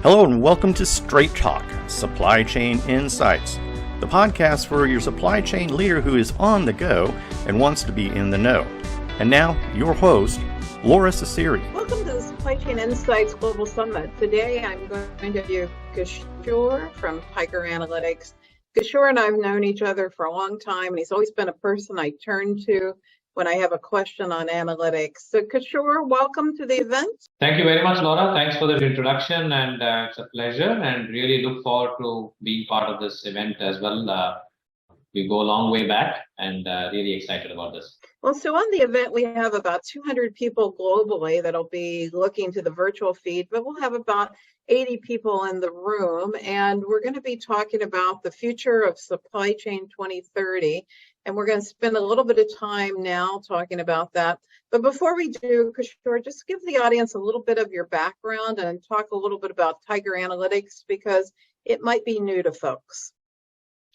Hello and welcome to Straight Talk, Supply Chain Insights, the podcast for your supply chain leader who is on the go and wants to be in the know. And now, your host, Laura Ciceri. Welcome to the Supply Chain Insights Global Summit. Today, I'm going to interview Kishor from Tiger Analytics. Kishor and I have known each other for a long time, and he's always been a person I turn to when I have a question on analytics. So Kishor, welcome to the event. Thank you very much, Laura. Thanks for the introduction, and it's a pleasure, and really look forward to being part of this event as well. We go a long way back, and really excited about this. Well, so on the event, we have about 200 people globally that'll be looking to the virtual feed, but we'll have about 80 people in the room, and we're going to be talking about the future of supply chain 2030. And we're going to spend a little bit of time now talking about that. But before we do, Kishor, just give the audience a little bit of your background and talk a little bit about Tiger Analytics, because it might be new to folks.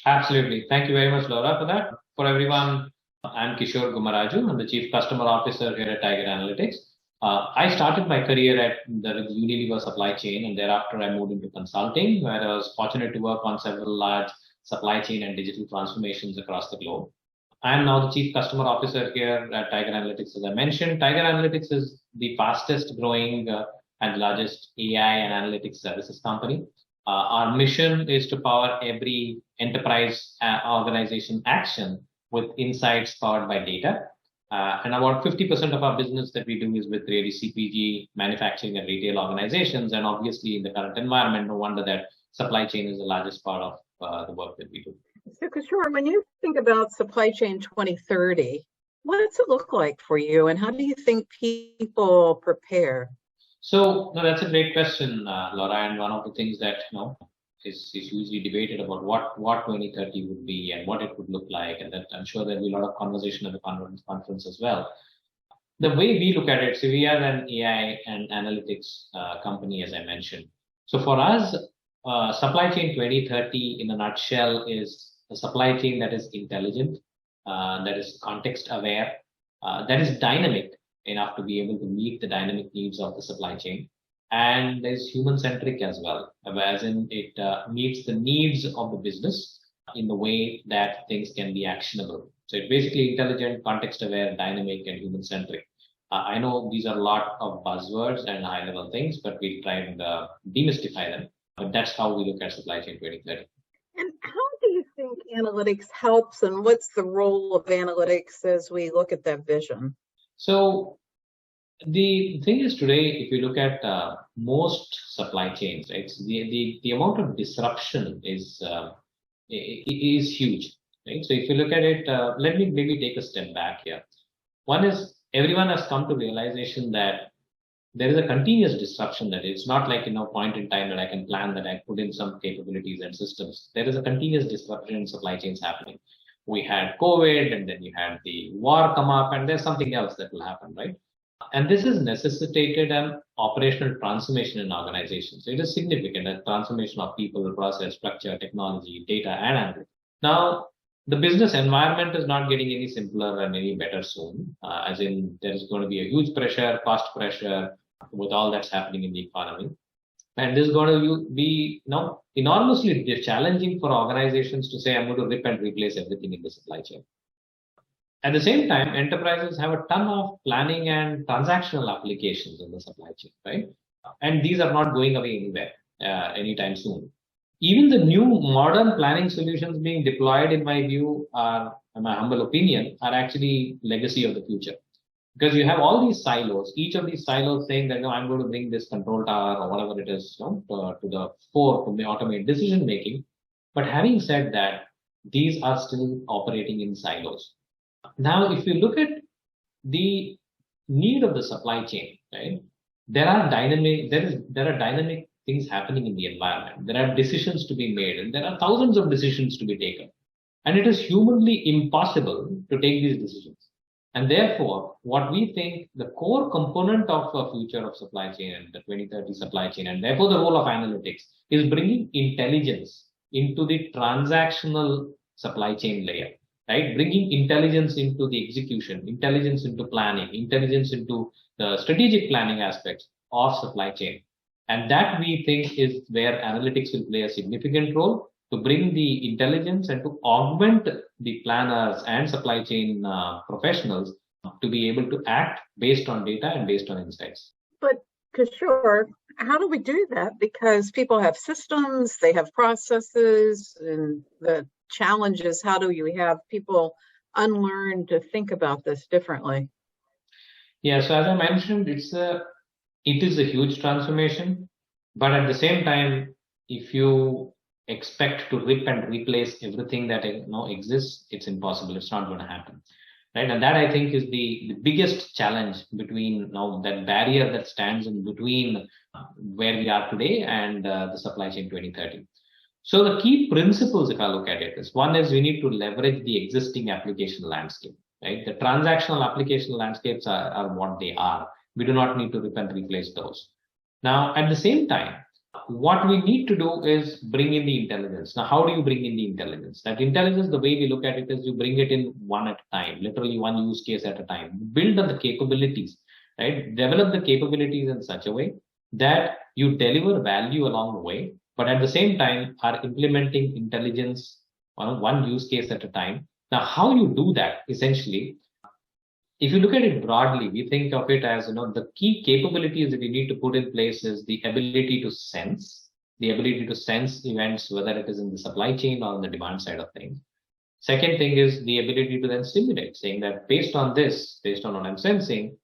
Absolutely. Thank you very much, Laura, for that. For everyone, I'm Kishor Gummaraju. I'm the Chief Customer Officer here at Tiger Analytics. I started my career at the Unilever supply chain, and thereafter I moved into consulting, where I was fortunate to work on several large supply chain and digital transformations across the globe. I am now the Chief Customer Officer here at Tiger Analytics. As I mentioned, Tiger Analytics is the fastest growing and largest AI and analytics services company. Our mission is to power every enterprise organization action with insights powered by data. And about 50% of our business that we do is with really CPG, manufacturing and retail organizations. And obviously in the current environment, no wonder that supply chain is the largest part of the work that we do. So Kishor, when you think about supply chain 2030, what does it look like for you, and how do you think people prepare? So no, that's a great question, Laura, and one of the things that is hugely debated about what 2030 would be and what it would look like, and that I'm sure there'll be a lot of conversation at the conference as well. The way we look at it, so we are an AI and analytics company, as I mentioned. So for us, supply chain 2030 in a nutshell is a supply chain that is intelligent, that is context aware, that is dynamic enough to be able to meet the dynamic needs of the supply chain, and is human centric as well, as in it meets the needs of the business in the way that things can be actionable. So it's basically intelligent, context aware, dynamic, and human centric. I know these are a lot of buzzwords and high level things, but we try and demystify them. But that's how we look at supply chain 2030. And how do you think analytics helps, and what's the role of analytics as we look at that vision? So the thing is today, if you look at most supply chains, right, the amount of disruption is huge, right? So if you look at it, let me maybe take a step back here. One is everyone has come to realization that there is a continuous disruption, that it's not like, point in time that I can plan that I put in some capabilities and systems. There is a continuous disruption in supply chains happening. We had COVID, and then you had the war come up, and there's something else that will happen, right? And this has necessitated an operational transformation in organizations. It is significant, a transformation of people, process, structure, technology, data, and analytics. Now, the business environment is not getting any simpler and any better soon, as in there is going to be a huge pressure, cost pressure with all that's happening in the economy. And this is going to be enormously challenging for organizations to say, I'm going to rip and replace everything in the supply chain. At the same time, enterprises have a ton of planning and transactional applications in the supply chain, right? And these are not going away anywhere anytime soon. Even the new modern planning solutions being deployed, in my view, in my humble opinion, are actually legacy of the future. Because you have all these silos, each of these silos saying that, I'm going to bring this control tower or whatever it is to the fore to automate decision making. But having said that, these are still operating in silos. Now, if you look at the need of the supply chain, right, there are dynamic things happening in the environment. There are decisions to be made, and there are thousands of decisions to be taken. And it is humanly impossible to take these decisions. And therefore, what we think the core component of a future of supply chain and the 2030 supply chain, and therefore the role of analytics, is bringing intelligence into the transactional supply chain layer, right? Bringing intelligence into the execution, intelligence into planning, intelligence into the strategic planning aspects of supply chain. And that we think is where analytics will play a significant role to bring the intelligence and to augment the planners and supply chain professionals to be able to act based on data and based on insights. But Kishore, how do we do that? Because people have systems, they have processes, and the challenge is how do you have people unlearn to think about this differently? Yeah, so as I mentioned, it is a huge transformation, but at the same time, if you expect to rip and replace everything that exists, it's impossible. It's not going to happen, right? And that I think is the biggest challenge between that barrier that stands in between where we are today and the supply chain 2030. So the key principles, if I look at it, is one is we need to leverage the existing application landscape, right? The transactional application landscapes are what they are. We do not need to rip and replace those. Now, at the same time, what we need to do is bring in the intelligence. Now, how do you bring in the intelligence? That intelligence, the way we look at it is you bring it in one at a time, literally one use case at a time. Build on the capabilities, right? Develop the capabilities in such a way that you deliver value along the way, but at the same time are implementing intelligence on one use case at a time. Now, how you do that essentially, if you look at it broadly, we think of it as, the key capabilities that we need to put in place is the ability to sense events, whether it is in the supply chain or on the demand side of things. Second thing is the ability to then simulate, saying that based on what I'm sensing,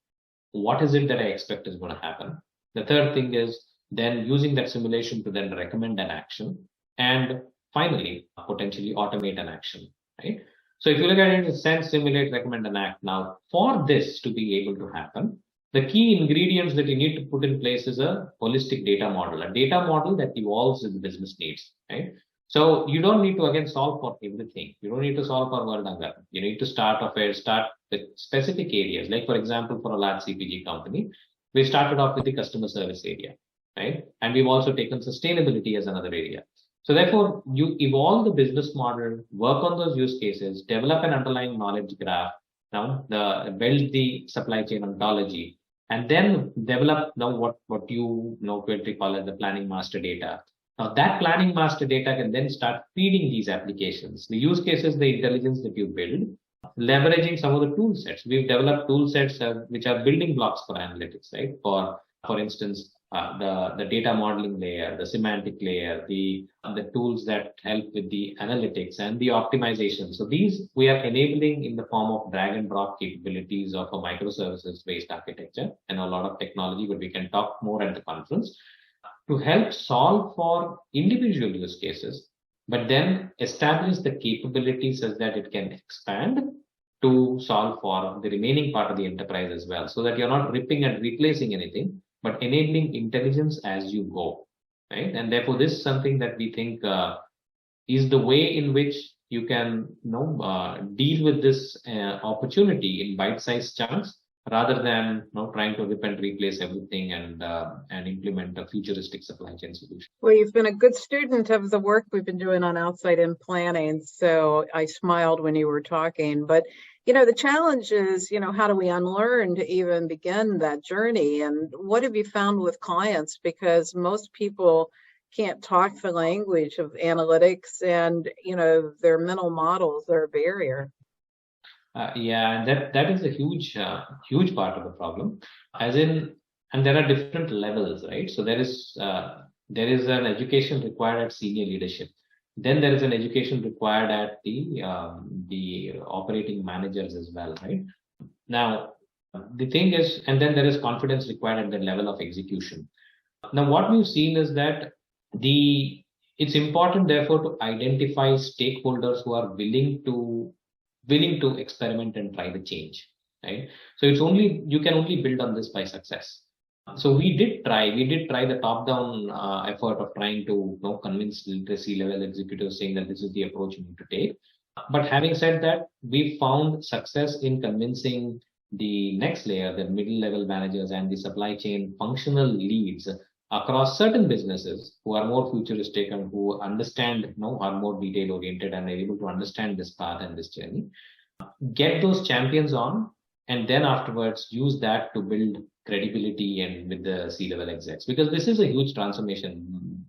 what is it that I expect is going to happen? The third thing is then using that simulation to then recommend an action. And finally, potentially automate an action, right? So if you look at it, sense, simulate, recommend, and act. Now, for this to be able to happen, the key ingredients that you need to put in place is a holistic data model, a data model that evolves with the business needs, right? So you don't need to, again, solve for everything. You don't need to solve for Vardangar. You need to start with specific areas. Like, for example, for a large CPG company, we started off with the customer service area, right? And we've also taken sustainability as another area. So therefore, you evolve the business model, work on those use cases, develop an underlying knowledge graph, build the supply chain ontology, and then develop what you quickly call as the planning master data. Now that planning master data can then start feeding these applications, the use cases, the intelligence that you build, leveraging some of the tool sets. We've developed tool sets which are building blocks for analytics, right? For instance, the data modeling layer, the semantic layer, the tools that help with the analytics and the optimization. So these we are enabling in the form of drag and drop capabilities of a microservices based architecture and a lot of technology, but we can talk more at the conference to help solve for individual use cases, but then establish the capabilities such that it can expand to solve for the remaining part of the enterprise as well, so that you're not ripping and replacing anything, but enabling intelligence as you go, right? And therefore, this is something that we think is the way in which you can deal with this opportunity in bite-sized chunks, rather than trying to rip and replace everything and implement a futuristic supply chain solution. Well, you've been a good student of the work we've been doing on outside-in planning, so I smiled when you were talking. But the challenge is, how do we unlearn to even begin that journey? And what have you found with clients? Because most people can't talk the language of analytics, and their mental models are a barrier. That is a huge part of the problem. And there are different levels, right? So there is an education required at senior leadership. Then there is an education required at the operating managers as well, right? Now, the thing is, and then there is confidence required at the level of execution. Now, what we've seen is that it's important, therefore, to identify stakeholders who are willing to experiment and try the change, right? So you can only build on this by success. So we did try the top-down effort of trying to convince the C-level executives, saying that this is the approach you need to take. But having said that, we found success in convincing the next layer, the middle level managers and the supply chain functional leads across certain businesses who are more futuristic and who understand, are more detail oriented and are able to understand this path and this journey. Get those champions on and then afterwards use that to build credibility and with the C-level execs, because this is a huge transformation.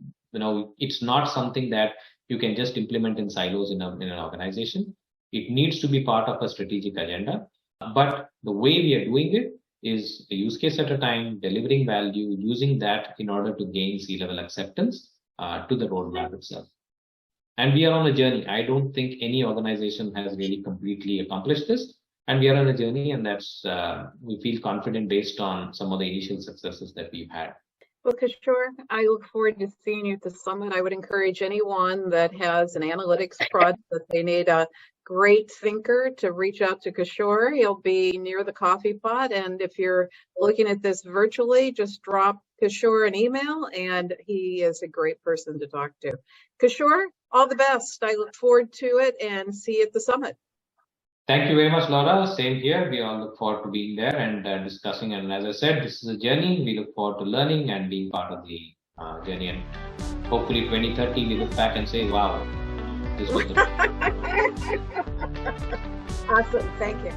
It's not something that you can just implement in silos in an organization. It needs to be part of a strategic agenda. But the way we are doing it is a use case at a time, delivering value, using that in order to gain C-level acceptance to the roadmap itself. And we are on a journey. I don't think any organization has really completely accomplished this. And we are on a journey, and that's we feel confident based on some of the initial successes that we've had. Well, Kishor, I look forward to seeing you at the summit. I would encourage anyone that has an analytics project that they need a great thinker to reach out to Kishor. He'll be near the coffee pot. And if you're looking at this virtually, just drop Kishor an email, and he is a great person to talk to. Kishor, all the best. I look forward to it, and see you at the summit. Thank you very much, Laura. Same here. We all look forward to being there and discussing. And as I said, this is a journey. We look forward to learning and being part of the journey. And hopefully 2030, we look back and say, wow, this was the Awesome. Thank you.